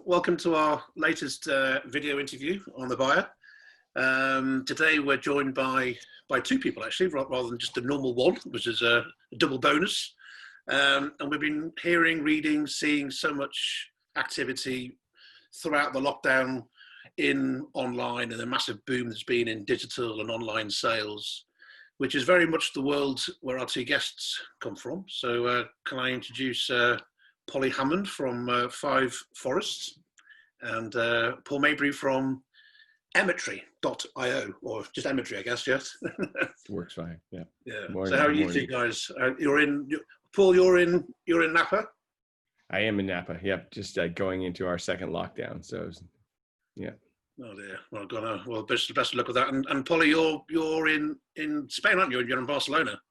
Welcome to our latest video interview on the buyer. Today we're joined by two people actually, rather than just a normal one, which is a double bonus. And we've been hearing, reading, seeing so much activity throughout the lockdown in online and the massive boom that's been in digital and online sales, which is very much the world where our two guests come from. So can I introduce Polly Hammond from 5Forests and Paul Mabray from Emetry.io, or just Emetry, I guess, yes? Works fine, yeah. Yeah. Morning, So how are you two guys? Paul, you're in Napa? I am in Napa, yep, just going into our second lockdown, so, yeah. Oh dear, well, best of luck with that. And Polly, you're in Spain, aren't you? You're in Barcelona.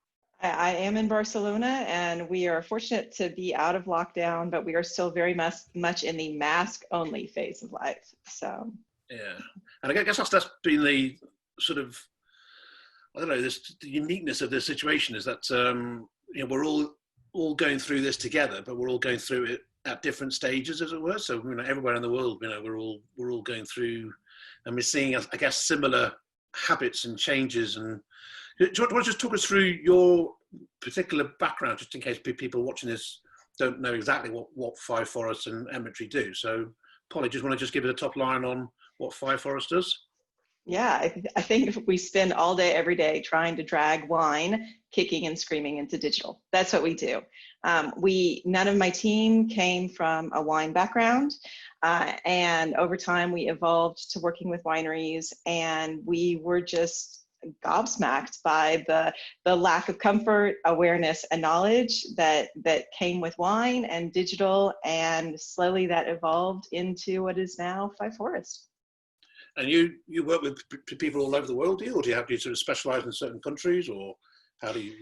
I am in Barcelona, and we are fortunate to be out of lockdown, but we are still very much in the mask-only phase of life. So yeah, and I guess that's been the sort of, I don't know, the uniqueness of this situation is that we're all going through this together, but we're all going through it at different stages, as it were. So everywhere in the world, we're all going through, and we're seeing, I guess, similar habits and changes. And do you want to just talk us through your particular background, just in case people watching this don't know exactly what 5Forests and Emetry do? So, Polly, just want to give it a top line on what 5Forests does? Yeah, I think we spend all day, every day trying to drag wine, kicking and screaming into digital. That's what we do. None of my team came from a wine background. And over time, we evolved to working with wineries, and we were just gobsmacked by the lack of comfort, awareness, and knowledge that came with wine and digital, and slowly that evolved into what is now 5Forests. And you work with people all over the world, do you? Or do you sort of specialize in certain countries, or how do you?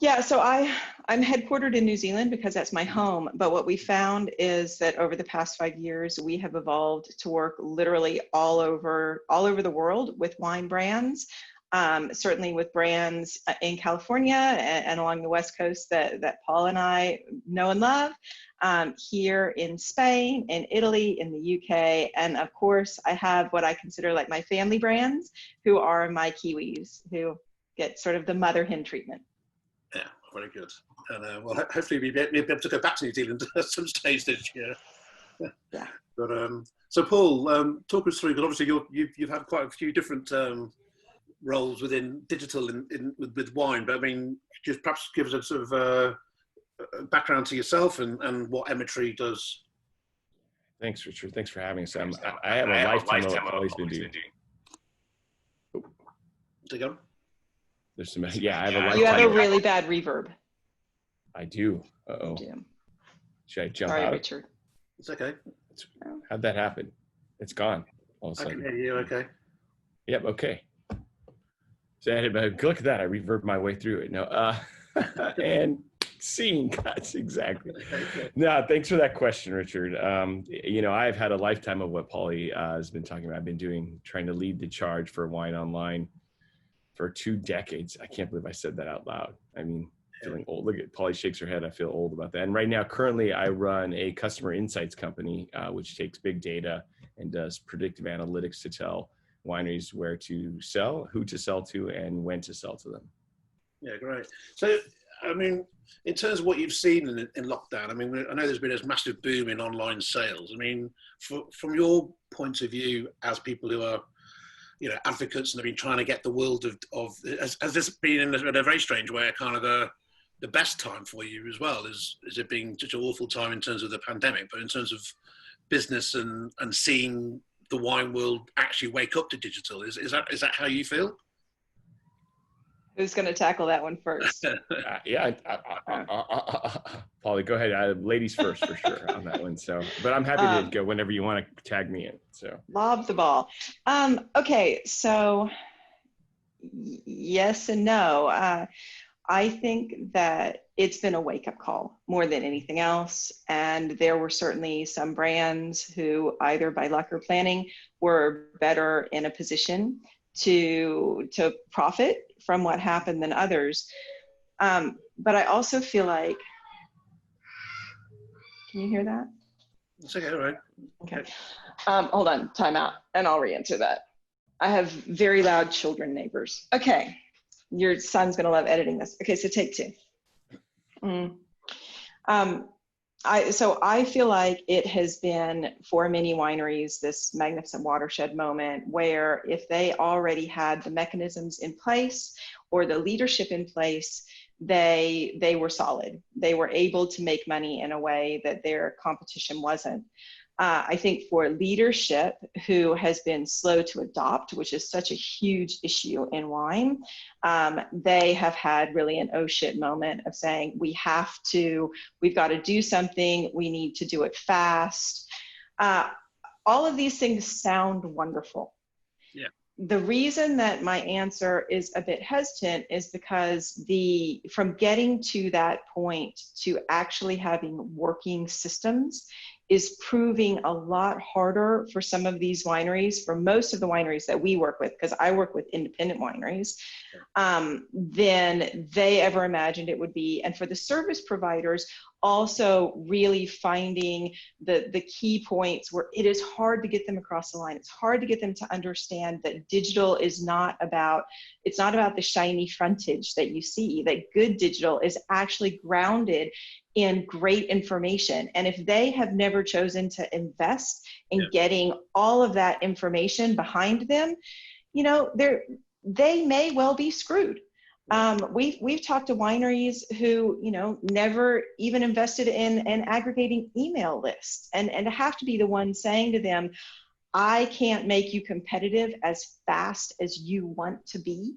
Yeah, so I'm headquartered in New Zealand because that's my home. But what we found is that over the past 5 years, we have evolved to work literally all over the world with wine brands. Certainly with brands in California and along the West Coast that Paul and I know and love. Here in Spain, in Italy, in the UK, and of course, I have what I consider like my family brands, who are my Kiwis, who get sort of the mother hen treatment. Yeah, very good. And well, hopefully we'll be able to go back to New Zealand at some stage this year. Yeah. But so Paul, talk us through, because obviously you've had quite a few different roles within digital with wine. But I mean, just perhaps give us a sort of background to yourself and what Emetry does. Thanks, Richard. Thanks for having us. I have a lifetime of what Polly's been doing. Take on. There's some, yeah, I have a lifetime. You have a really bad reverb. I do. Uh-oh. Should I jump Sorry, out? Richard. It's okay. How'd that happen? It's gone all of a sudden. I can hear you okay. Yep, okay. So look at that. I reverbed my way through it. No, and scene cuts, exactly. No, thanks for that question, Richard. I've had a lifetime of what Polly has been talking about. I've been trying to lead the charge for wine online for 2 decades. I can't believe I said that out loud. I mean, feeling old. Look at Polly shakes her head. I feel old about that. And right now, currently, I run a customer insights company, which takes big data and does predictive analytics to tell wineries where to sell, who to sell to, and when to sell to them. Yeah, great. So, I mean, in terms of what you've seen in lockdown, I mean, I know there's been a massive boom in online sales. I mean, from your point of view, as people who are, advocates and have been trying to get the world of has this been in a very strange way, kind of the best time for you as well? Is it being such an awful time in terms of the pandemic, but in terms of business and seeing the wine world actually wake up to digital? Is that how you feel? Who's going to tackle that one first? Polly, go ahead. Ladies first for sure on that one. So, but I'm happy to go whenever you want to tag me in. So lob the ball. Okay, so yes and no. I think that it's been a wake-up call more than anything else. And there were certainly some brands who, either by luck or planning, were better in a position to profit from what happened than others. But I also feel like, can you hear that? It's okay, all right. Okay. Hold on, time out, and I'll re-answer that. I have very loud children neighbors. Okay, your son's gonna love editing this. Okay, so take two. So I feel like it has been for many wineries this magnificent watershed moment where if they already had the mechanisms in place or the leadership in place, they were solid. They were able to make money in a way that their competition wasn't. I think for leadership who has been slow to adopt, which is such a huge issue in wine, they have had really an oh shit moment of saying, we've got to do something, we need to do it fast. All of these things sound wonderful. Yeah. The reason that my answer is a bit hesitant is because from getting to that point to actually having working systems is proving a lot harder for some of these wineries, for most of the wineries that we work with, because I work with independent wineries, than they ever imagined it would be. And for the service providers, also really finding the key points where it is hard to get them across the line. It's hard to get them to understand that digital is not about the shiny frontage that you see, that good digital is actually grounded in great information. And if they have never chosen to invest in getting all of that information behind them, they may well be screwed. We've talked to wineries who, never even invested in aggregating email lists, and to have to be the one saying to them, I can't make you competitive as fast as you want to be,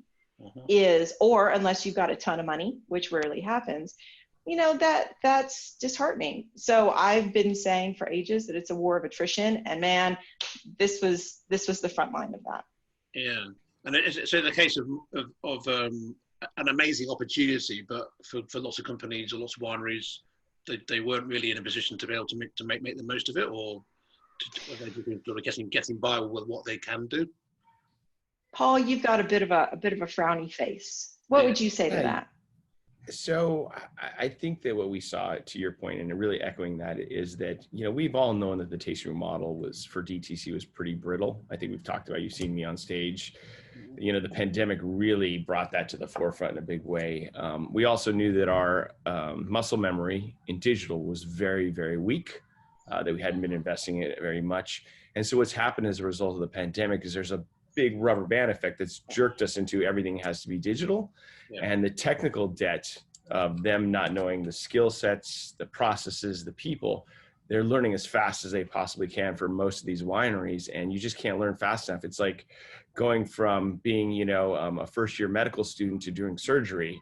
or unless you've got a ton of money, which rarely happens, that's disheartening. So I've been saying for ages that it's a war of attrition, and man, this was the front line of that. Yeah, and it's in the case of an amazing opportunity, but for lots of companies or lots of wineries, they weren't really in a position to be able to make the most of it, or sort of getting by with what they can do. Paul, you've got a bit of a frowny face. What would you say to that? So I think that what we saw, to your point, and really echoing that, is that, we've all known that the tasting room model for DTC was pretty brittle. I think we've talked about, you've seen me on stage, the pandemic really brought that to the forefront in a big way. We also knew that our muscle memory in digital was very, very weak, that we hadn't been investing in it very much. And so what's happened as a result of the pandemic is there's a big rubber band effect that's jerked us into everything has to be digital. And the technical debt of them not knowing the skill sets, the processes, the people, they're learning as fast as they possibly can for most of these wineries. And you just can't learn fast enough. It's like going from being, a first-year medical student to doing surgery.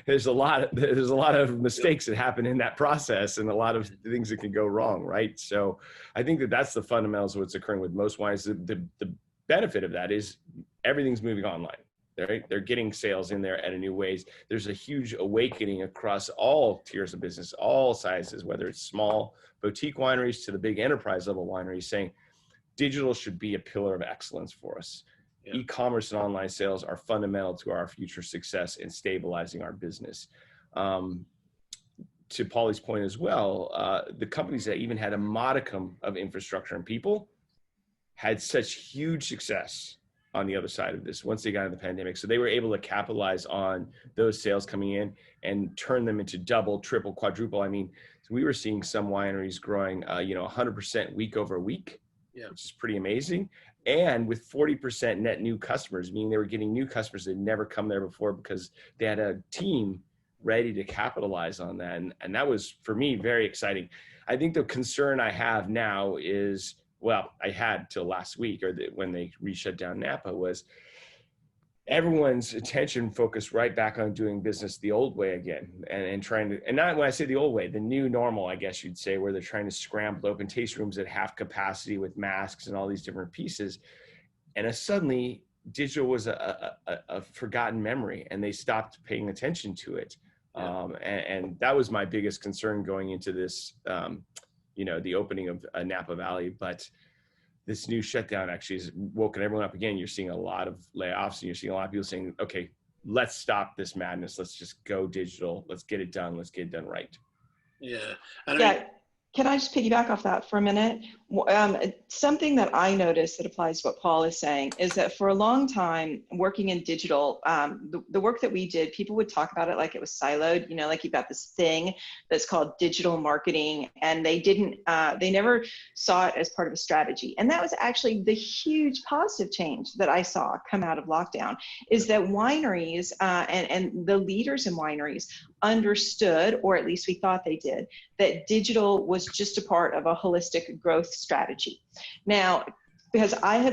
There's a lot of mistakes that happen in that process, and a lot of things that can go wrong, right? So I think that's the fundamentals of what's occurring with most wines. The benefit of that is everything's moving online. Right? They're getting sales in there at a new ways. There's a huge awakening across all tiers of business, all sizes, whether it's small boutique wineries to the big enterprise level wineries, saying digital should be a pillar of excellence for us. E-commerce and online sales are fundamental to our future success in stabilizing our business. To Paulie's point as well, the companies that even had a modicum of infrastructure and people had such huge success on the other side of this once they got into the pandemic. So they were able to capitalize on those sales coming in and turn them into double, triple, quadruple. I mean, so we were seeing some wineries growing, 100% week over week, which is pretty amazing. And with 40% net new customers, meaning they were getting new customers that had never come there before because they had a team ready to capitalize on that. And that was, for me, very exciting. I think the concern I have now is, well, I had till last week, or when they shut down Napa, was everyone's attention focused right back on doing business the old way again, and trying to, and not when I say the old way, the new normal, I guess you'd say, where they're trying to scramble to open taste rooms at half capacity with masks and all these different pieces. And suddenly digital was a forgotten memory, and they stopped paying attention to it. And that was my biggest concern going into this, the opening of Napa Valley. But this new shutdown actually has woken everyone up again. You're seeing a lot of layoffs, and you're seeing a lot of people saying, okay, let's stop this madness. Let's just go digital. Let's get it done. Let's get it done right. Yeah. Can I just piggyback off that for a minute? Something that I noticed that applies to what Paul is saying is that for a long time, working in digital, the work that we did, people would talk about it like it was siloed, you know, like you've got this thing that's called digital marketing, and they never saw it as part of a strategy. And that was actually the huge positive change that I saw come out of lockdown, is that wineries and the leaders in wineries understood, or at least we thought they did, that digital was just a part of a holistic growth strategy. Now, because I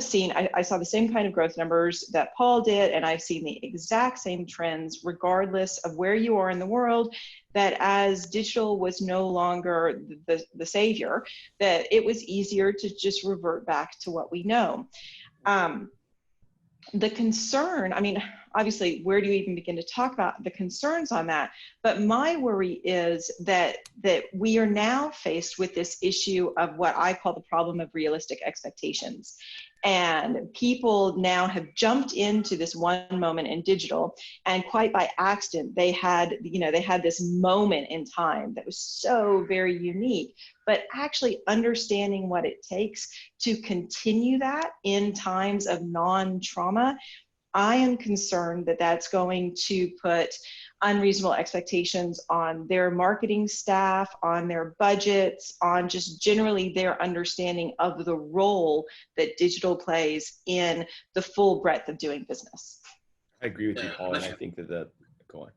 saw the same kind of growth numbers that Paul did, and I've seen the exact same trends regardless of where you are in the world, that as digital was no longer the savior, that it was easier to just revert back to what we know. The concern, I mean, obviously, where do you even begin to talk about the concerns on that? But my worry is that we are now faced with this issue of what I call the problem of realistic expectations. And people now have jumped into this one moment in digital, and quite by accident, they had this moment in time that was so very unique. But actually understanding what it takes to continue that in times of non-trauma, I am concerned that that's going to put unreasonable expectations on their marketing staff, on their budgets, on just generally their understanding of the role that digital plays in the full breadth of doing business. I agree with you, Paul, and I think that go on.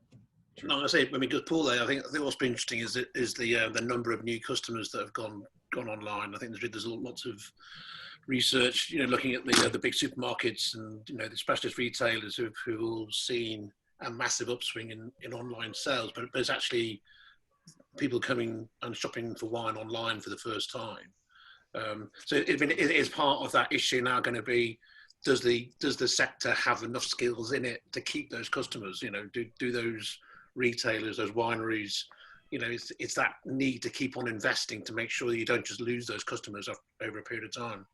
Sure. No, I say, I mean, good Paul there. I think what's been interesting is the number of new customers that have gone online. I think there's lots of research, you know, looking at the big supermarkets and, you know, the specialist retailers who've all seen a massive upswing in online sales, but there's actually people coming and shopping for wine online for the first time. So it is part of that issue now going to be, does the sector have enough skills in it to keep those customers? You know, do those retailers, those wineries, you know, it's that need to keep on investing to make sure you don't just lose those customers over a period of time.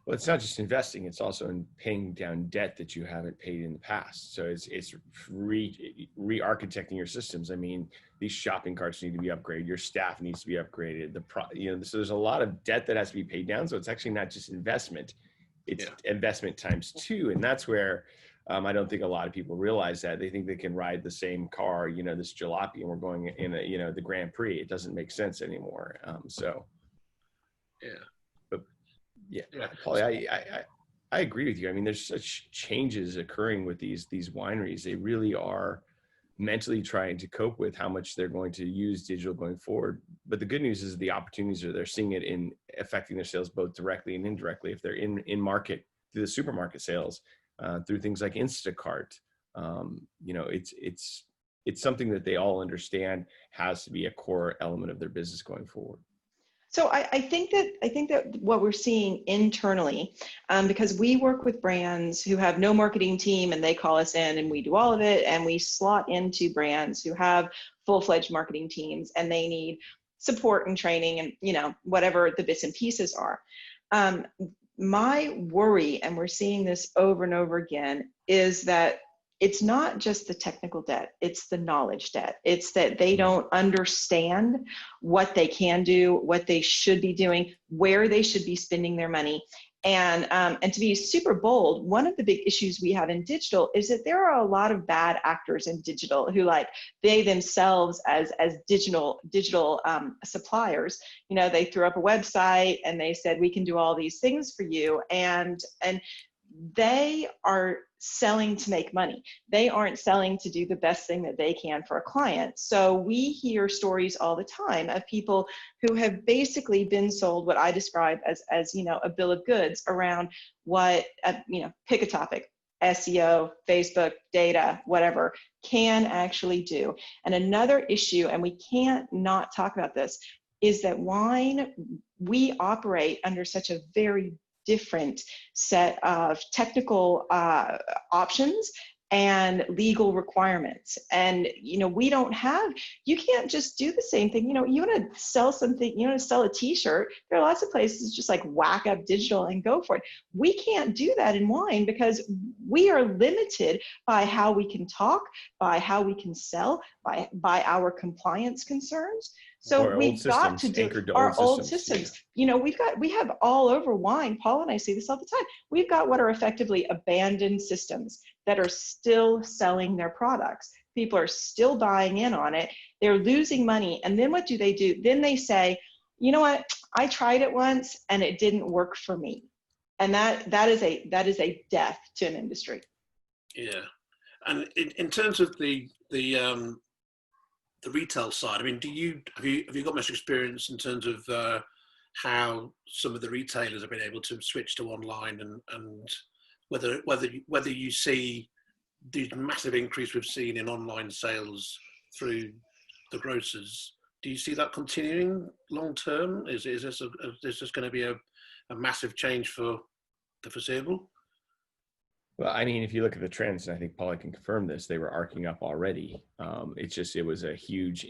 Well, it's not just investing, it's also in paying down debt that you haven't paid in the past. So it's re-architecting your systems. I mean, these shopping carts need to be upgraded. Your staff needs to be upgraded. So there's a lot of debt that has to be paid down. So it's actually not just investment, it's investment times two. And that's where I don't think a lot of people realize that. They think they can ride the same car, you know, this jalopy, and we're going in a, you know, the Grand Prix. It doesn't make sense anymore. Yeah, Paulie, I agree with you. I mean, there's such changes occurring with these wineries. They really are mentally trying to cope with how much they're going to use digital going forward. But the good news is the opportunities are they're seeing it in affecting their sales both directly and indirectly. If they're in market through the supermarket sales, through things like Instacart, you know, it's something that they all understand has to be a core element of their business going forward. So I think that what we're seeing internally, because we work with brands who have no marketing team and they call us in and we do all of it, and we slot into brands who have full-fledged marketing teams and they need support and training and, you know, whatever the bits and pieces are. My worry, and we're seeing this over and over again, is that it's not just the technical debt, it's the knowledge debt. It's that they don't understand what they can do, what they should be doing, where they should be spending their money. And to be super bold, one of the big issues we have in digital is that there are a lot of bad actors in digital who, like, they themselves as digital suppliers, you know, they threw up a website and they said, we can do all these things for you. And they are selling to make money. They aren't selling to do the best thing that they can for a client. So we hear stories all the time of people who have basically been sold what I describe as you know, a bill of goods around what, you know, pick a topic, SEO, Facebook, data, whatever, can actually do. And another issue, and we can't not talk about this, is that we operate under such a very different set of technical options and legal requirements. And, you know, you can't just do the same thing. You know, you want to sell something, you want to sell a t-shirt, there are lots of places just like whack up digital and go for it. We can't do that in wine because we are limited by how we can talk, by how we can sell, by our compliance concerns. So Or old we've got to systems, do anchored to our old systems. systems. You know, we have all over wine, Paul and I see this all the time. We've got what are effectively abandoned systems that are still selling their products. People are still buying in on it. They're losing money. And then what do? Then they say, you know what? I tried it once and it didn't work for me. And that is a death to an industry. Yeah. And in terms of the retail side, I mean, have you got much experience in terms of how some of the retailers have been able to switch to online, and whether you see the massive increase we've seen in online sales through the grocers? Do you see that continuing long term? Is this going to be a massive change for the foreseeable? Well, I mean, if you look at the trends, and I think Paula can confirm this, they were arcing up already. It was a huge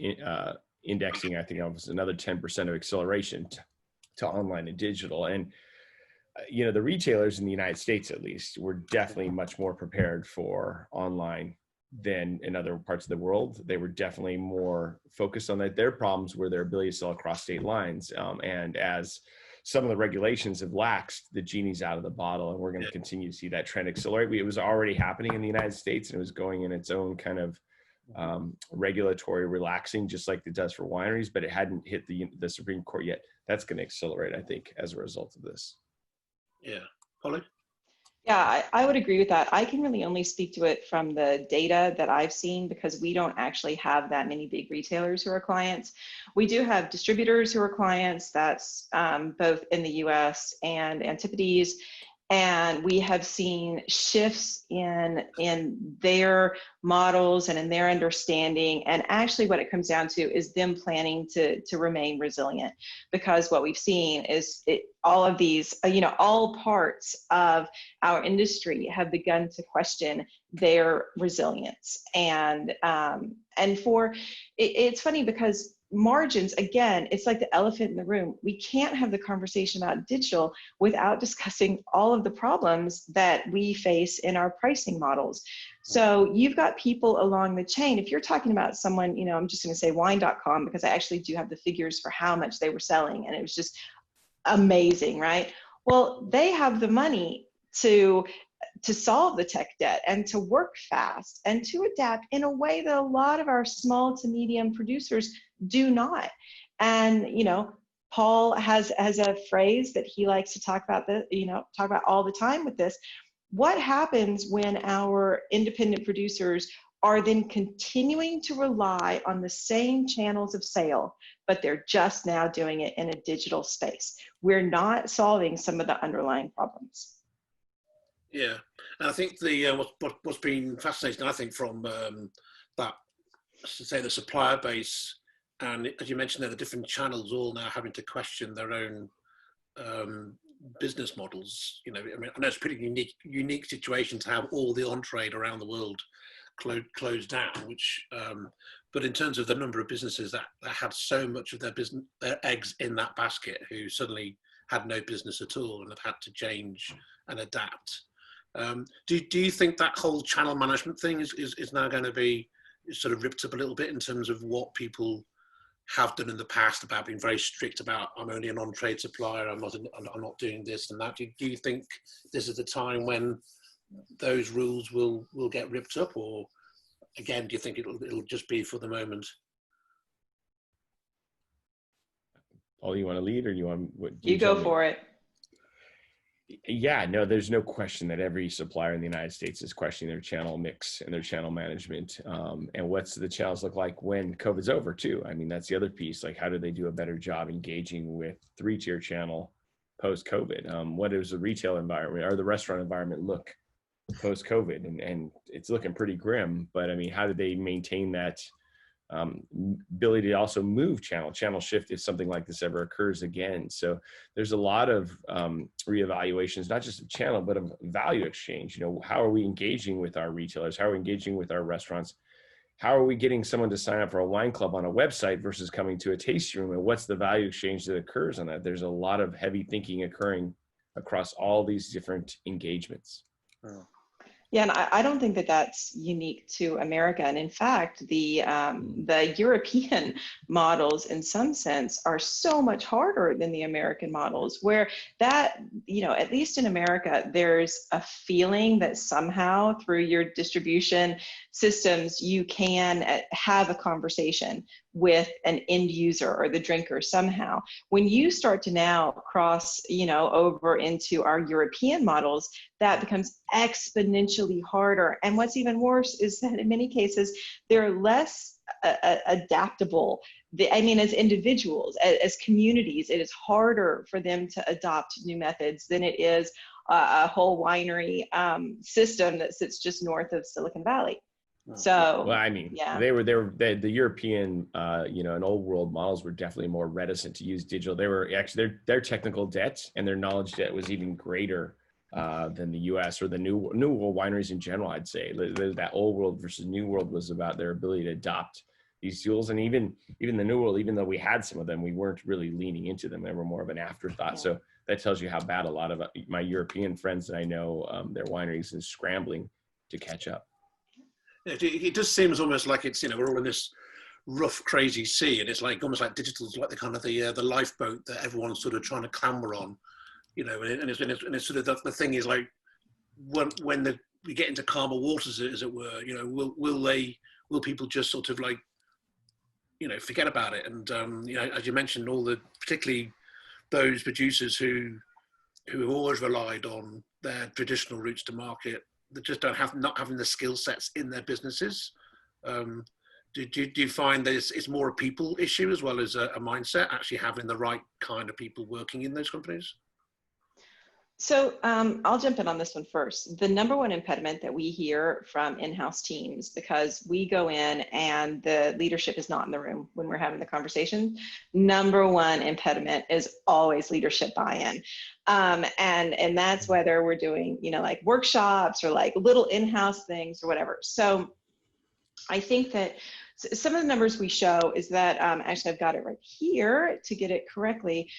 indexing. I think it was another 10% of acceleration to online and digital. And, the retailers in the United States, at least, were definitely much more prepared for online than in other parts of the world. They were definitely more focused on that. Their problems were their ability to sell across state lines. And as some of the regulations have laxed, the genie's out of the bottle, and we're going to continue to see that trend accelerate. It was already happening in the United States, and it was going in its own kind of regulatory relaxing, just like it does for wineries, but it hadn't hit the Supreme Court yet. That's going to accelerate, I think, as a result of this. Yeah. Polly? Yeah, I would agree with that. I can really only speak to it from the data that I've seen, because we don't actually have that many big retailers who are clients. We do have distributors who are clients. That's both in the US and Antipodes. And we have seen shifts in their models and in their understanding. And actually what it comes down to is them planning to remain resilient, because what we've seen is all of these, all parts of our industry have begun to question their resilience. And it's funny because margins, again, it's like the elephant in the room. We can't have the conversation about digital without discussing all of the problems that we face in our pricing models. So you've got people along the chain. If you're talking about someone, I'm just going to say wine.com, because I actually do have the figures for how much they were selling, and it was just amazing, right? Well, they have the money to solve the tech debt and to work fast and to adapt in a way that a lot of our small to medium producers do not. And, Paul has a phrase that he likes to talk about all the time with this. What happens when our independent producers are then continuing to rely on the same channels of sale, but they're just now doing it in a digital space? We're not solving some of the underlying problems. Yeah, and I think what's been fascinating, I think, from that, to say, the supplier base, and as you mentioned, there the different channels all now having to question their own business models. I mean, I know it's a pretty unique situation to have all the on-trade around the world closed down, which, but in terms of the number of businesses that had so much of their eggs in that basket, who suddenly had no business at all and have had to change and adapt. Do you think that whole channel management thing is now going to be sort of ripped up a little bit in terms of what people have done in the past about being very strict about, I'm only an on-trade supplier, I'm not doing this and that? Do you think this is the time when those rules will get ripped up, or again, do you think it'll just be for the moment? Paul, you want to lead, or you want what? You go for it. Yeah, no, there's no question that every supplier in the United States is questioning their channel mix and their channel management. And what's the channels look like when COVID's over too? I mean, that's the other piece. Like, how do they do a better job engaging with three-tier channel post-COVID? What does the retail environment or the restaurant environment look post-COVID? And it's looking pretty grim, but I mean, how do they maintain that ability to also move channel shift if something like this ever occurs again? So there's a lot of reevaluations, not just of channel, but of value exchange. How are we engaging with our retailers? How are we engaging with our restaurants? How are we getting someone to sign up for a wine club on a website versus coming to a tasting room? And what's the value exchange that occurs on that? There's a lot of heavy thinking occurring across all these different engagements. Oh. Yeah, and I don't think that that's unique to America. And in fact, the European models, in some sense, are so much harder than the American models. Where that, at least in America, there's a feeling that somehow through your distribution systems, you can have a conversation with an end user or the drinker somehow. When you start to now cross, over into our European models, that becomes exponentially harder. And what's even worse is that in many cases, they're less adaptable. As individuals, as communities, it is harder for them to adopt new methods than it is a whole winery system that sits just north of Silicon Valley. So, well, yeah. the European, and old world models were definitely more reticent to use digital. They were actually, their technical debt and their knowledge debt was even greater than the U.S. or the new world wineries in general. I'd say that old world versus new world was about their ability to adopt these tools, and even the new world, even though we had some of them, we weren't really leaning into them. They were more of an afterthought. Yeah. So that tells you how bad a lot of my European friends that I know, their wineries is scrambling to catch up. It does seem almost like it's, we're all in this rough, crazy sea, and it's like almost like digital's like the kind of the lifeboat that everyone's sort of trying to clamber on, and it's sort of the thing is like when we get into calmer waters, as it were, will people just sort of like, forget about it? And as you mentioned, particularly those producers who have always relied on their traditional routes to market, that just not having the skill sets in their businesses. Do you find that it's more a people issue as well as a mindset, actually having the right kind of people working in those companies? So I'll jump in on this one first. The number one impediment that we hear from in-house teams, because we go in and the leadership is not in the room when we're having the conversation, number one impediment is always leadership buy-in. And that's whether we're doing, like workshops or like little in-house things or whatever. So I think that some of the numbers we show is that, actually I've got it right here to get it correctly.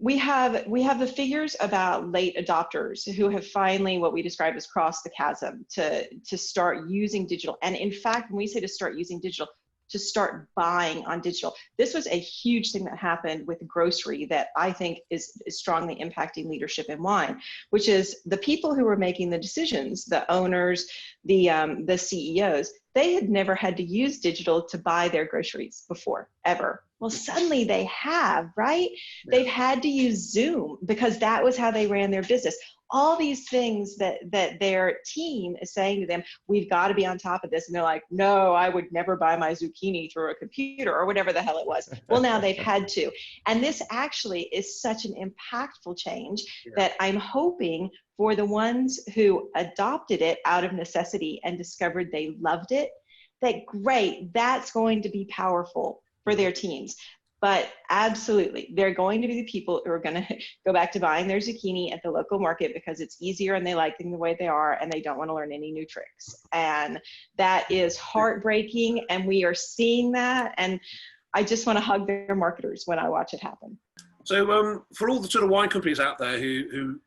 We have the figures about late adopters who have finally, what we describe as crossed the chasm to start using digital. And in fact, when we say to start using digital, to start buying on digital. This was a huge thing that happened with grocery that I think is strongly impacting leadership in wine, which is the people who were making the decisions, the owners, the CEOs, they had never had to use digital to buy their groceries before, ever. Well, suddenly they have, right? Yeah. They've had to use Zoom because that was how they ran their business. All these things that their team is saying to them, we've got to be on top of this. And they're like, no, I would never buy my zucchini through a computer or whatever the hell it was. Well, now they've had to. And this actually is such an impactful change that I'm hoping for the ones who adopted it out of necessity and discovered they loved it, that great, that's going to be powerful for their teams. But absolutely, they're going to be the people who are going to go back to buying their zucchini at the local market because it's easier and they like them the way they are and they don't want to learn any new tricks. And that is heartbreaking, and we are seeing that. And I just want to hug their marketers when I watch it happen. So for all the sort of wine companies out there who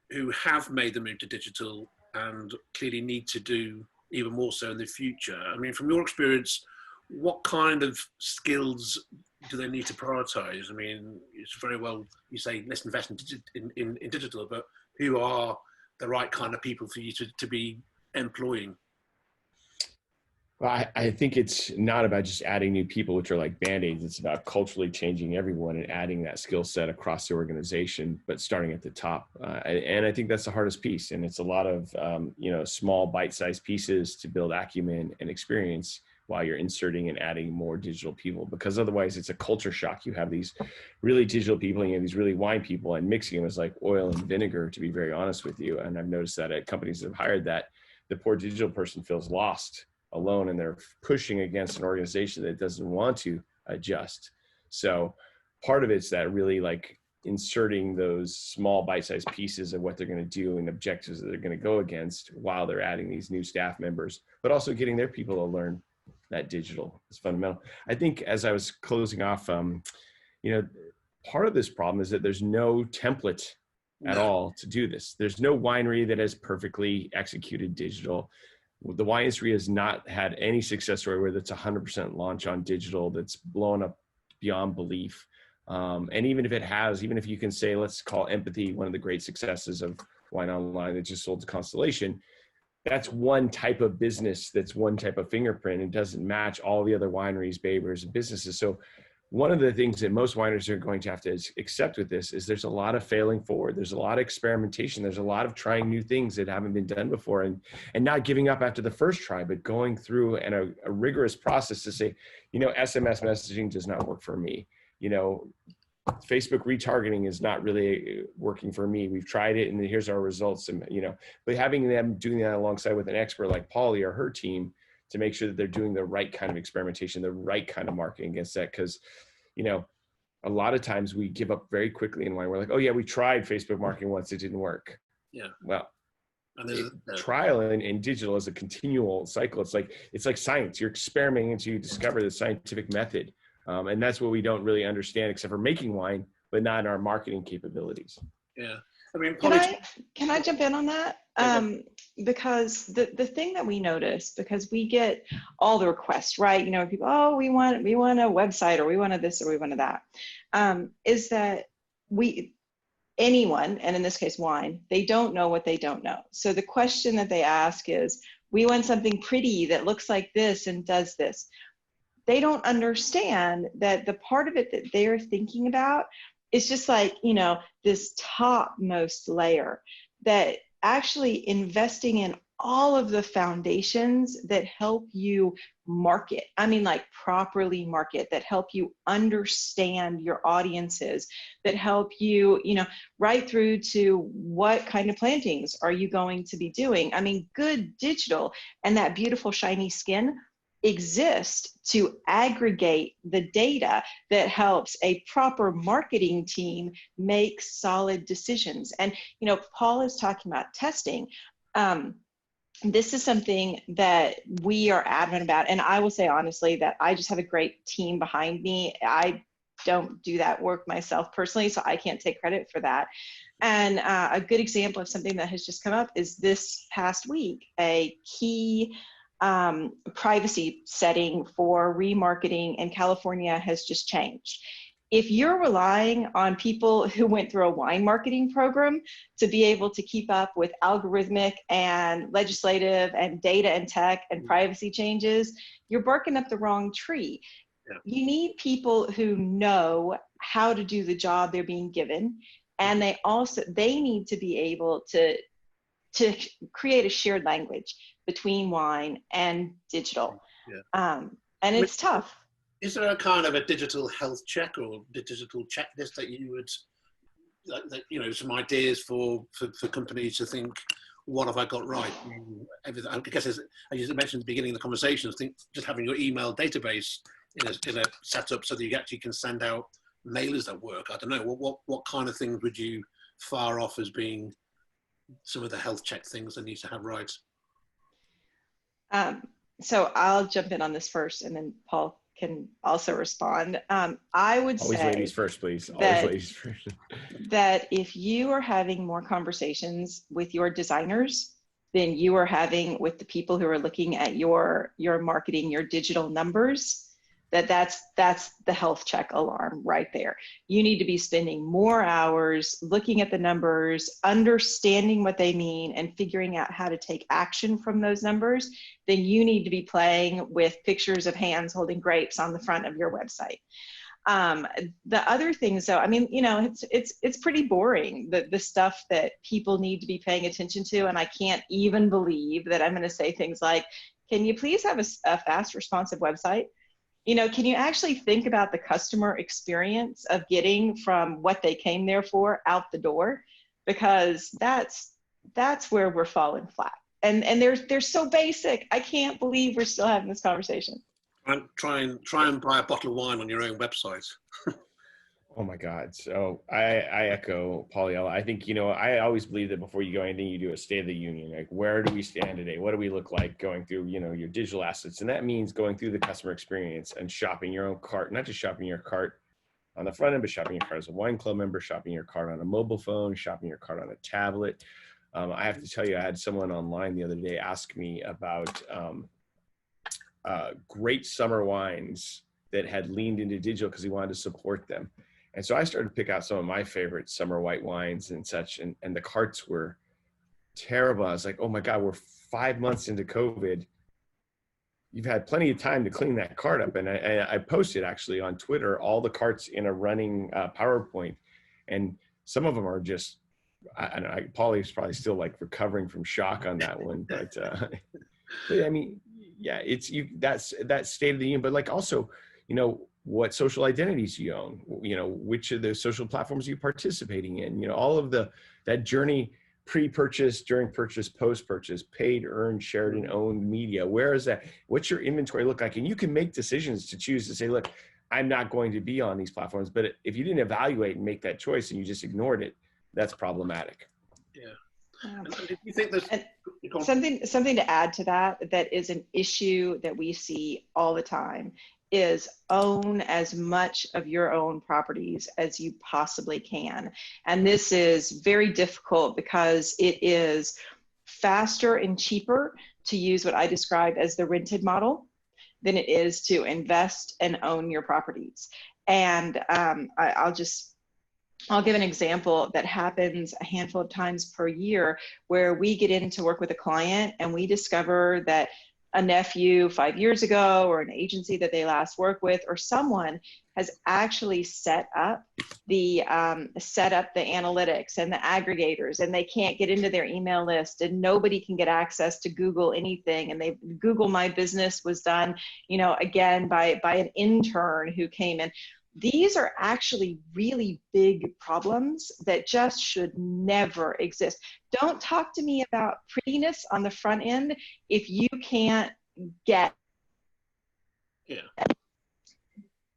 have made the move to digital and clearly need to do even more so in the future, I mean, from your experience, what kind of skills do they need to prioritize? I mean, it's very well, you say, let's invest in digital, but who are the right kind of people for you to be employing? Well, I think it's not about just adding new people, which are like Band-Aids. It's about culturally changing everyone and adding that skill set across the organization, but starting at the top. And I think that's the hardest piece. And it's a lot of, small bite-sized pieces to build acumen and experience while you're inserting and adding more digital people, because otherwise it's a culture shock. You have these really digital people and you have these really wine people, and mixing them is like oil and vinegar, to be very honest with you. And I've noticed that at companies that have hired that, the poor digital person feels lost, alone, and they're pushing against an organization that doesn't want to adjust. So part of it's that really like inserting those small bite-sized pieces of what they're going to do and objectives that they're going to go against while they're adding these new staff members, but also getting their people to learn that digital is fundamental. I think as I was closing off, part of this problem is that there's no template at all to do this. There's no winery that has perfectly executed digital. The wine industry has not had any success story where that's 100% launch on digital that's blown up beyond belief. And even if it has, even if you can say, let's call Empathy one of the great successes of Wine Online that just sold to Constellation, that's one type of business, that's one type of fingerprint. It doesn't match all the other wineries, Babers, and businesses. So one of the things that most wineries are going to have to accept with this is there's a lot of failing forward. There's a lot of experimentation. There's a lot of trying new things that haven't been done before, and not giving up after the first try, but going through a rigorous process to say, SMS messaging does not work for me. Facebook retargeting is not really working for me. We've tried it and here's our results. And, but having them doing that alongside with an expert like Polly or her team to make sure that they're doing the right kind of experimentation, the right kind of marketing against that. Cause, a lot of times we give up very quickly in wine. We're like, oh yeah, we tried Facebook marketing once, it didn't work. Yeah. Well, and trial in digital is a continual cycle. It's like science. You're experimenting until you discover the scientific method. And that's what we don't really understand except for making wine, but not in our marketing capabilities. Yeah. I mean, can I jump in on that? Because the thing that we notice, because we get all the requests, right? People, oh, we want a website, or we wanted this, or we wanted that, is that anyone, and in this case wine, they don't know what they don't know. So the question that they ask is, we want something pretty that looks like this and does this. They don't understand that the part of it that they're thinking about is just like, this topmost layer, that actually investing in all of the foundations that help you market. I mean, like properly market, that help you understand your audiences, that help you, right through to what kind of plantings are you going to be doing. I mean, good digital and that beautiful shiny skin exist to aggregate the data that helps a proper marketing team make solid decisions. And, Paul is talking about testing. This is something that we are adamant about. And I will say honestly that I just have a great team behind me. I don't do that work myself personally, so I can't take credit for that. And a good example of something that has just come up is this past week, a key privacy setting for remarketing in California has just changed. If you're relying on people who went through a wine marketing program to be able to keep up with algorithmic and legislative and data and tech and privacy changes, you're barking up the wrong tree. Yeah. You need people who know how to do the job they're being given, and they need to be able to create a shared language between wine and digital. Yeah. And it's tough. Is there a kind of a digital health check or digital checklist that you would, some ideas for companies to think, what have I got right? Everything. I guess, as you mentioned at the beginning of the conversation, I think just having your email database in a setup so that you actually can send out mailers that work. I don't know, what kind of things would you fire off as being some of the health check things that need to have right? So I'll jump in on this first, and then Paul can also respond. I would always say ladies first, please. Always ladies first. That if you are having more conversations with your designers than you are having with the people who are looking at your marketing, your digital numbers, that's the health check alarm right there. You need to be spending more hours looking at the numbers, understanding what they mean, and figuring out how to take action from those numbers. Then you need to be playing with pictures of hands holding grapes on the front of your website. The other things, though, I mean, it's pretty boring, the stuff that people need to be paying attention to. And I can't even believe that I'm going to say things like, can you please have a fast, responsive website? Can you actually think about the customer experience of getting from what they came there for out the door? Because that's where we're falling flat. And they're so basic. I can't believe we're still having this conversation. Try and buy a bottle of wine on your own website. Oh my God. So I echo Pauliella. I think, I always believe that before you go anything, you do a State of the Union. Like, where do we stand today? What do we look like going through, your digital assets? And that means going through the customer experience and shopping your own cart, not just shopping your cart, on the front end, but shopping your cart as a wine club member, shopping your cart on a mobile phone, shopping your cart on a tablet. I have to tell you, I had someone online the other day ask me about great summer wines that had leaned into digital because he wanted to support them. And so I started to pick out some of my favorite summer white wines and such, and the carts were terrible. I was like, oh my God, we're 5 months into COVID. You've had plenty of time to clean that cart up. And I posted actually on Twitter all the carts in a running PowerPoint. And some of them are just, I don't know, Paulie's probably still like recovering from shock on that one. But I mean, yeah, it's that's state of the union. But like also, you know, what social identities you own, you know, which of the social platforms are you participating in, you know, all of that journey, pre-purchase, during purchase, post-purchase, paid, earned, shared, and owned media. Where is that? What's your inventory look like? And you can make decisions to choose to say, look, I'm not going to be on these platforms. But if you didn't evaluate and make that choice and you just ignored it, that's problematic. Yeah. Do you think there's something to add to that is an issue that we see all the time is own as much of your own properties as you possibly can. And this is very difficult because it is faster and cheaper to use what I describe as the rented model than it is to invest and own your properties. And I'll give an example that happens a handful of times per year where we get in to work with a client and we discover that a nephew 5 years ago or an agency that they last worked with or someone has actually set up the analytics and the aggregators, and they can't get into their email list and nobody can get access to Google anything. And they Google My Business was done, you know, again by an intern who came in. These are actually really big problems that just should never exist. Don't talk to me about prettiness on the front end if you can't get. Yeah,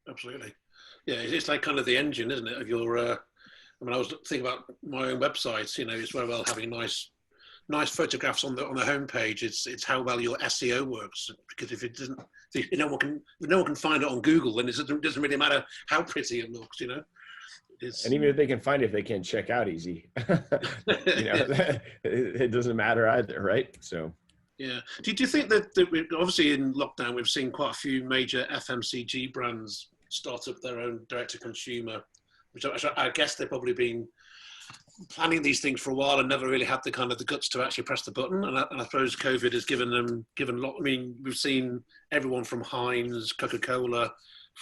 absolutely. Yeah, it's like kind of the engine, isn't it, of your, I mean, I was thinking about my own websites, you know, it's very well having nice photographs on the homepage. It's how well your SEO works, because if it doesn't, if no one can find it on Google, then it doesn't really matter how pretty it looks, you know. And even if they can find it, if they can't check out easy, you know, it doesn't matter either, right? So. Yeah. Do you think that obviously in lockdown we've seen quite a few major FMCG brands start up their own direct-to-consumer, which I guess they've probably been planning these things for a while and never really had the kind of the guts to actually press the button. And I suppose COVID has given a lot. I mean, we've seen everyone from Heinz, Coca-Cola,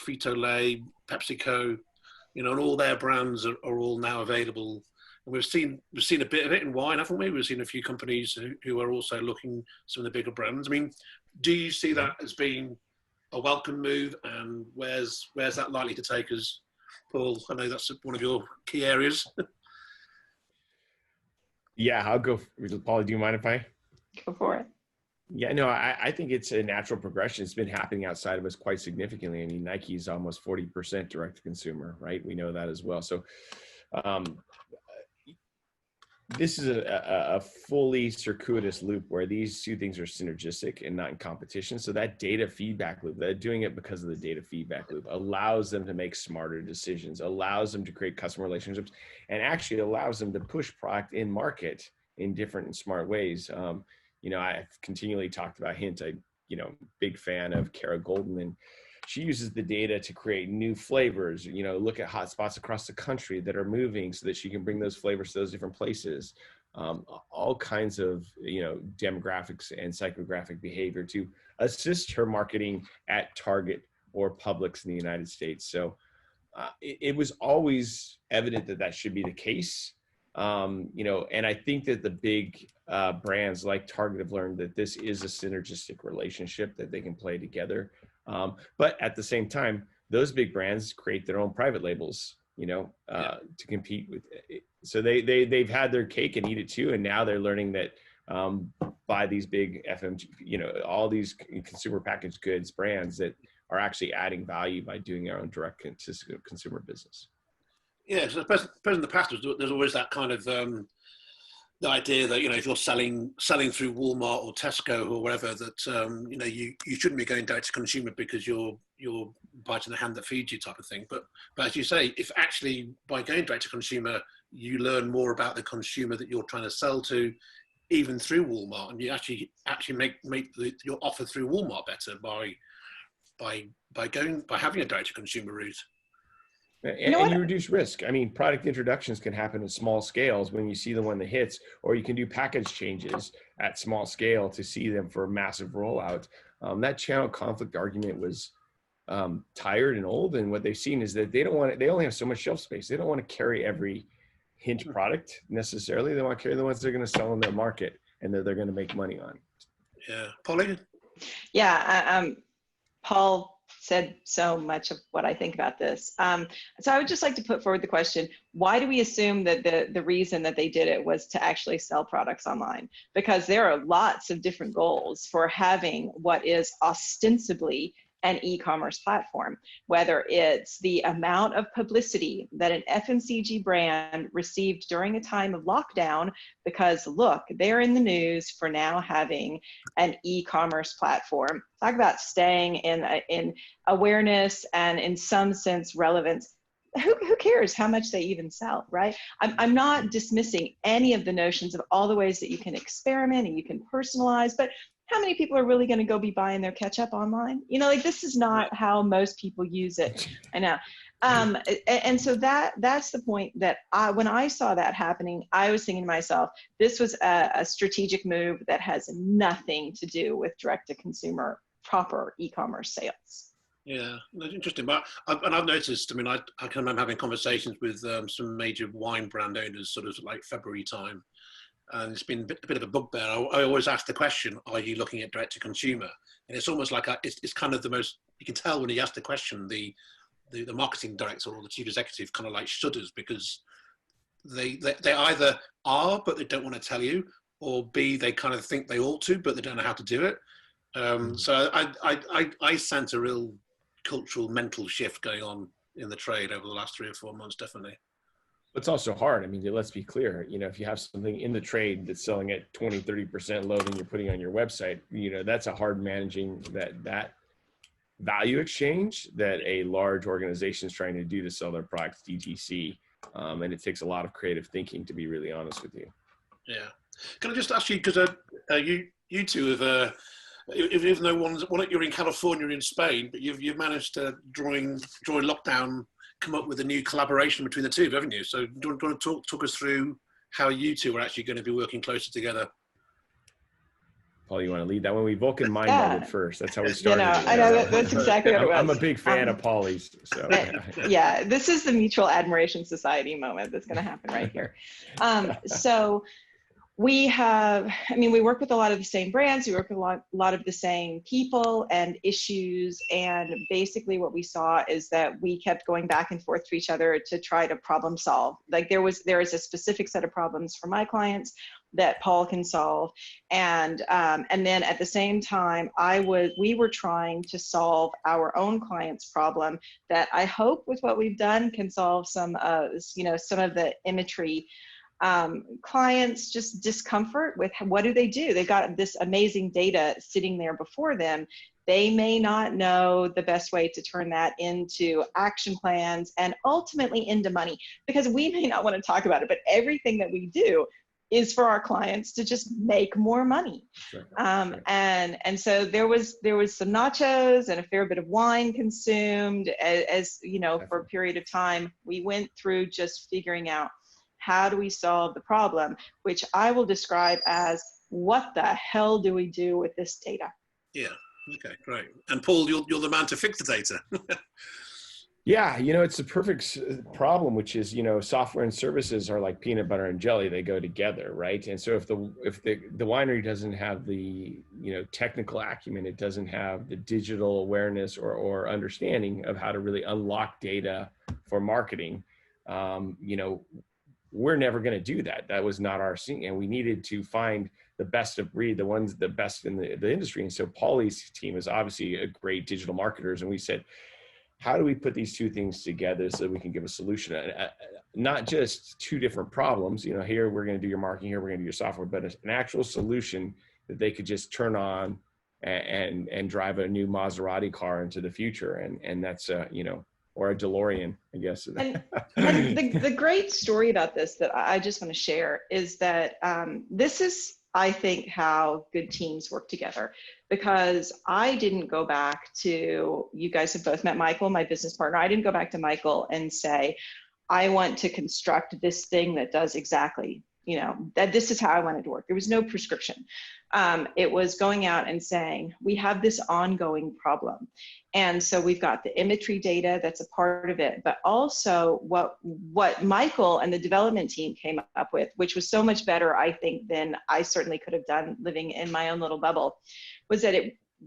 Frito-Lay, PepsiCo, you know, and all their brands are all now available. And we've seen a bit of it in wine, haven't we? We've seen a few companies who are also looking some of the bigger brands. I mean, do you see that as being a welcome move? And where's that likely to take us, Paul? I know that's one of your key areas. Yeah, I'll go. Paul, do you mind if I Go for it? Yeah, no, I think it's a natural progression. It's been happening outside of us quite significantly. I mean, Nike is almost 40% direct to consumer, right? We know that as well. So this is a fully circuitous loop where these two things are synergistic and not in competition. So that data feedback loop, they're doing it because of the data feedback loop, allows them to make smarter decisions, allows them to create customer relationships, and actually allows them to push product in market in different and smart ways. You know, I've continually talked about Hint. Big fan of Kara Golden, and she uses the data to create new flavors, you know, look at hotspots across the country that are moving so that she can bring those flavors to those different places. All kinds of, you know, demographics and psychographic behavior to assist her marketing at Target or Publix in the United States. So it was always evident that should be the case. You know, and I think that the big brands like Target have learned that this is a synergistic relationship that they can play together. But at the same time, those big brands create their own private labels, you know, to compete with it. So they've had their cake and eat it too. And now they're learning that by these big FMG, you know, all these consumer packaged goods brands that are actually adding value by doing their own direct consumer business. Yeah, so in the past, there's always that kind of the idea that, you know, if you're selling through Walmart or Tesco or whatever, that you know, you shouldn't be going direct to consumer because you're biting the hand that feeds you, type of thing. But as you say, if actually by going direct to consumer, you learn more about the consumer that you're trying to sell to, even through Walmart, and you actually make your offer through Walmart better by having a direct to consumer route. And you reduce risk. I mean, product introductions can happen at small scales when you see the one that hits, or you can do package changes at small scale to see them for a massive rollout. That channel conflict argument was tired and old, and what they've seen is that they only have so much shelf space. They don't want to carry every hint product necessarily. They want to carry the ones they're going to sell in their market and that they're going to make money on. Yeah, Polly? Yeah, Paul said so much of what I think about this. So I would just like to put forward the question, why do we assume that the reason that they did it was to actually sell products online? Because there are lots of different goals for having what is ostensibly an e-commerce platform, whether it's the amount of publicity that an FMCG brand received during a time of lockdown, because look, they're in the news for now having an e-commerce platform. Talk about staying in awareness and in some sense relevance. Who cares how much they even sell, right? I'm not dismissing any of the notions of all the ways that you can experiment and you can personalize, but how many people are really going to go be buying their ketchup online? You know, like, this is not how most people use it. I know. And so that's the point that when I saw that happening, I was thinking to myself, this was a strategic move that has nothing to do with direct to consumer proper e-commerce sales. Yeah, that's interesting. But I've noticed, I mean, I can remember having conversations with some major wine brand owners sort of like February time. And it's been a bit of a bugbear. I always ask the question, are you looking at direct to consumer? And it's almost like it's kind of the most, you can tell when you ask the question, the marketing director or the chief executive kind of like shudders, because they either are, but they don't want to tell you, or B, they kind of think they ought to, but they don't know how to do it. So I sense a real cultural mental shift going on in the trade over the last 3 or 4 months, definitely. It's also hard. I mean, let's be clear, you know, if you have something in the trade that's selling at 20, 30% low than you're putting on your website, you know, that's a hard managing that value exchange that a large organization is trying to do to sell their products DTC. And it takes a lot of creative thinking, to be really honest with you. Yeah. Can I just ask you, because you two have, even though you're in California, you're in Spain, but you've managed to, during lockdown, come up with a new collaboration between the two, haven't you? So do you want to talk us through how you two are actually going to be working closer together? Paul, you want to lead that one? We Vulcan mind melded first. That's how we started. I know that's exactly what it was. I'm a big fan of Polly's. So yeah, this is the mutual admiration society moment that's going to happen right here. So we work with a lot of the same brands. We work with a lot of the same people and issues. And basically what we saw is that we kept going back and forth to each other to try to problem solve. Like there is a specific set of problems for my clients that Paul can solve. And then at the same time, we were trying to solve our own client's problem that I hope with what we've done can solve some of the Emetry clients' just discomfort with what do they do. They've got this amazing data sitting there before them. They may not know the best way to turn that into action plans and ultimately into money, because we may not want to talk about it, but everything that we do is for our clients to just make more money. Sure. And so there was some nachos and a fair bit of wine consumed as you know, for a period of time. We went through just figuring out, how do we solve the problem, which I will describe as, what the hell do we do with this data? Yeah, okay, great. And Paul, you're the man to fix the data. Yeah, you know, it's a perfect problem, which is, you know, software and services are like peanut butter and jelly. They go together, right? And so if the winery doesn't have the, you know, technical acumen, it doesn't have the digital awareness or understanding of how to really unlock data for marketing, you know, we're never going to do that. That was not our scene. And we needed to find the best of breed, the best in the industry. And so Pauly's team is obviously a great digital marketers. And we said, how do we put these two things together so that we can give a solution? not just two different problems, you know, here we're going to do your marketing, here we're going to do your software, but an actual solution that they could just turn on and drive a new Maserati car into the future. And that's, you know, or a DeLorean, I guess. And the great story about this that I just want to share is that this is, I think, how good teams work together, because I didn't go back to, you guys have both met Michael, my business partner. I didn't go back to Michael and say, I want to construct this thing that does exactly, you know, that this is how I want it to work. There was no prescription. It was going out and saying, we have this ongoing problem. And so we've got the Emetry data that's a part of it, but also what Michael and the development team came up with, which was so much better, I think, than I certainly could have done living in my own little bubble, was that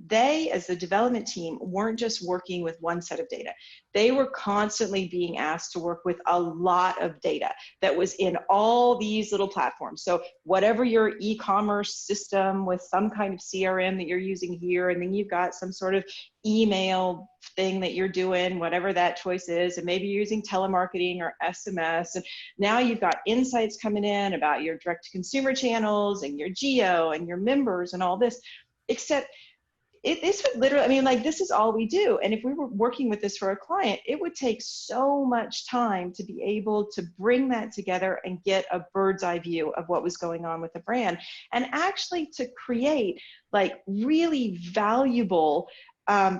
they, as the development team, weren't just working with one set of data. They were constantly being asked to work with a lot of data that was in all these little platforms. So whatever your e-commerce system with some kind of CRM that you're using here, and then you've got some sort of email thing that you're doing, whatever that choice is, and maybe you're using telemarketing or SMS. And now you've got insights coming in about your direct-to-consumer channels and your geo and your members and all this, except this would literally, I mean, like, this is all we do. And if we were working with this for a client, it would take so much time to be able to bring that together and get a bird's eye view of what was going on with the brand, and actually to create like really valuable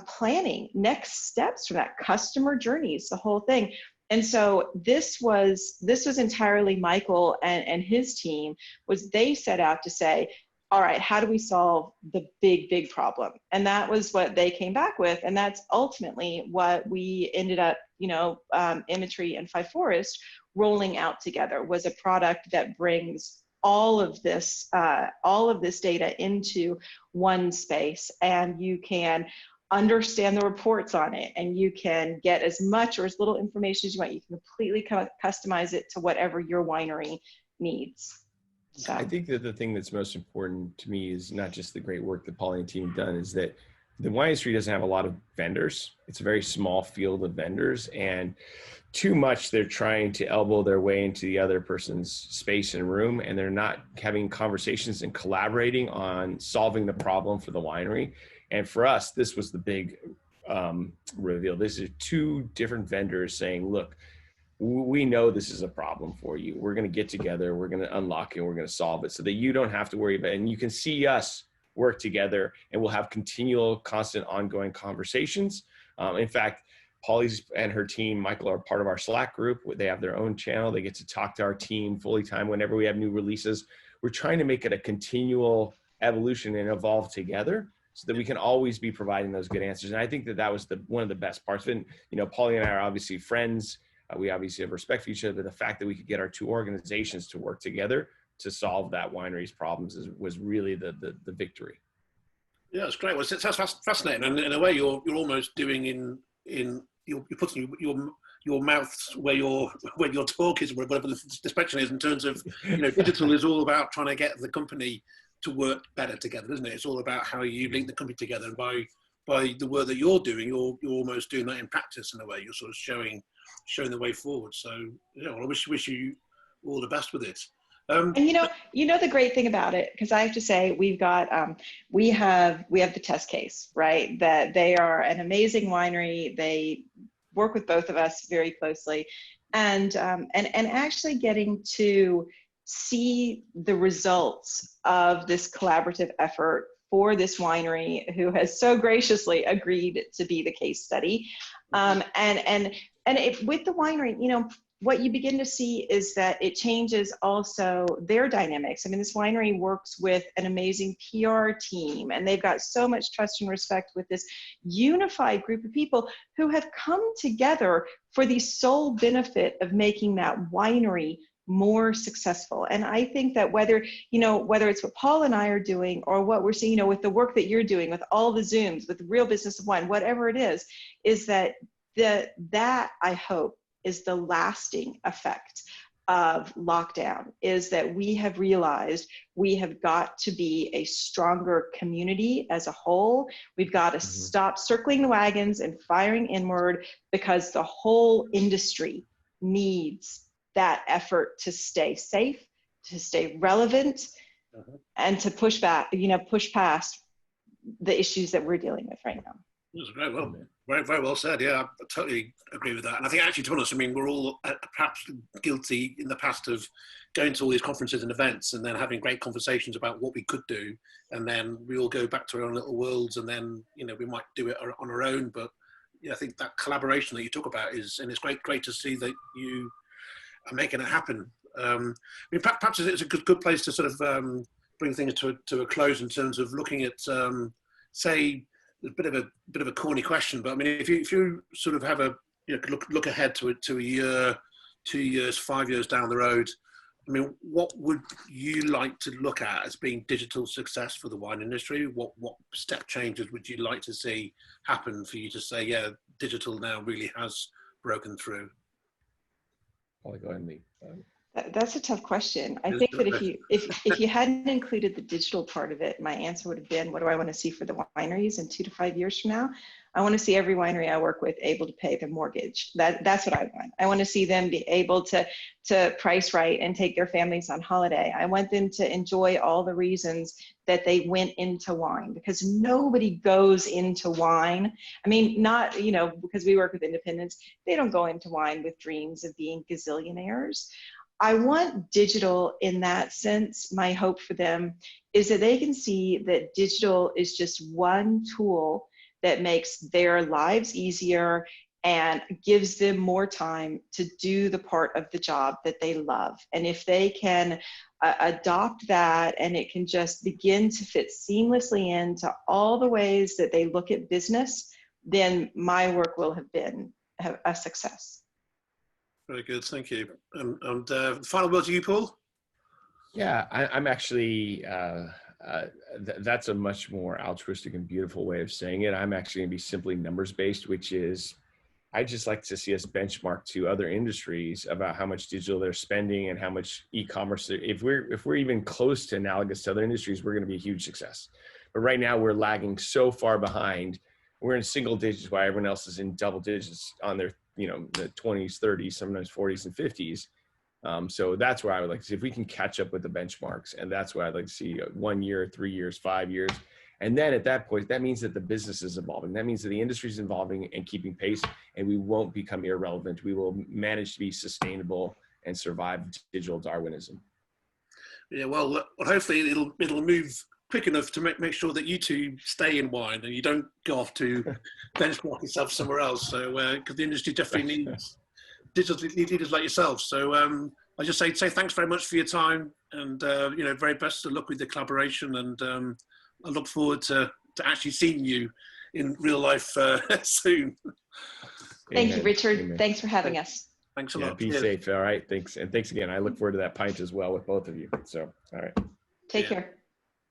planning, next steps for that, customer journeys, the whole thing. And so this was entirely Michael and his team, was they set out to say, all right, how do we solve the big problem? And that was what they came back with. And that's ultimately what we ended up, you know, Emetry and 5Forests rolling out together, was a product that brings all of this data into one space, and you can understand the reports on it, and you can get as much or as little information as you want. You can completely customize it to whatever your winery needs. So. I think that the thing that's most important to me is not just the great work that Polly and team have done, is that the wine industry doesn't have a lot of vendors. It's a very small field of vendors, and too much they're trying to elbow their way into the other person's space and room, and they're not having conversations and collaborating on solving the problem for the winery. And for us, this was the big reveal. This is two different vendors saying, look, we know this is a problem for you. We're going to get together, we're going to unlock it, we're going to solve it so that you don't have to worry about it. And you can see us work together, and we'll have continual, constant, ongoing conversations. In fact, Polly's and her team, Michael, are part of our Slack group. They have their own channel. They get to talk to our team fully time whenever we have new releases. We're trying to make it a continual evolution and evolve together, so that we can always be providing those good answers. And I think that that was one of the best parts. And, you know, Polly and I are obviously friends. We obviously have respect for each other, but the fact that we could get our two organizations to work together to solve that winery's problems was really the victory. Yeah, it's great. Well, it's fascinating. And in a way, you're almost doing you're putting your mouth where your talk is, whatever the expression is, in terms of, you know, digital is all about trying to get the company to work better together, isn't it? It's all about how you link the company together, and by the work that you're doing, you're almost doing that in practice in a way. You're sort of showing the way forward. So, you know, I wish you all the best with it. And you know the great thing about it, because I have to say, we've got we have the test case, right? That they are an amazing winery. They work with both of us very closely, and actually getting to see the results of this collaborative effort for this winery, who has so graciously agreed to be the case study, and with the winery, you know, what you begin to see is that it changes also their dynamics. I mean, this winery works with an amazing PR team, and they've got so much trust and respect with this unified group of people who have come together for the sole benefit of making that winery more successful. And I think that whether it's what Paul and I are doing, or what we're seeing, you know, with the work that you're doing with all the Zooms, with the Real Business of Wine, whatever it is that I hope is the lasting effect of lockdown, is that we have realized we have got to be a stronger community as a whole. We've got to stop circling the wagons and firing inward, because the whole industry needs that effort to stay safe, to stay relevant, and to push back, push past the issues that we're dealing with right now. That's very well, very well said. Yeah, I totally agree with that. And I think actually, to be honest, I mean, we're all perhaps guilty in the past of going to all these conferences and events and then having great conversations about what we could do. And then we all go back to our own little worlds, and then, we might do it on our own. But I think that collaboration that you talk about and it's great to see that you are making it happen. I mean, perhaps it's a good place to sort of bring things to a close in terms of looking at, say, a bit of a corny question, but I mean, if you sort of have a look ahead to a year, 2 years, 5 years down the road, I mean, what would you like to look at as being digital success for the wine industry? What step changes would you like to see happen for you to say, yeah, digital now really has broken through? I'll go ahead and leave. That's a tough question. I think that if you hadn't included the digital part of it, my answer would have been, what do I want to see for the wineries in 2 to 5 years from now? I want to see every winery I work with able to pay their mortgage. That's what I want. I want to see them be able to price right and take their families on holiday. I want them to enjoy all the reasons that they went into wine, because nobody goes into wine. I mean, not, because we work with independents, they don't go into wine with dreams of being gazillionaires. I want digital in that sense. My hope for them is that they can see that digital is just one tool that makes their lives easier and gives them more time to do the part of the job that they love. And if they can adopt that, and it can just begin to fit seamlessly into all the ways that they look at business, then my work will have been a success. Very good, thank you. And final words to you, Paul? Yeah, I'm actually, that's a much more altruistic and beautiful way of saying it. I'm actually gonna be simply numbers based, which is, I just like to see us benchmark to other industries about how much digital they're spending and how much e-commerce. If we're even close to analogous to other industries, we're gonna be a huge success. But right now we're lagging so far behind. We're in single digits while everyone else is in double digits on their, the 20s, 30s, sometimes 40s and 50s. So that's where I would like to see if we can catch up with the benchmarks. And that's why I'd like to see 1 year, 3 years, 5 years. And then at that point, that means that the business is evolving. That means that the industry is evolving and keeping pace, and we won't become irrelevant. We will manage to be sustainable and survive digital Darwinism. Yeah, well, hopefully it'll move quick enough to make sure that you two stay in wine and you don't go off to benchmark yourself somewhere else. So, because the industry definitely needs digital leaders like yourself. So, I just say thanks very much for your time, and very best of luck with the collaboration. And I look forward to actually seeing you in real life soon. Thank you, Richard. Thanks for having us. Thanks a lot. Be safe. All right. Thanks. And thanks again. I look forward to that pint as well with both of you. So, all right. Take care.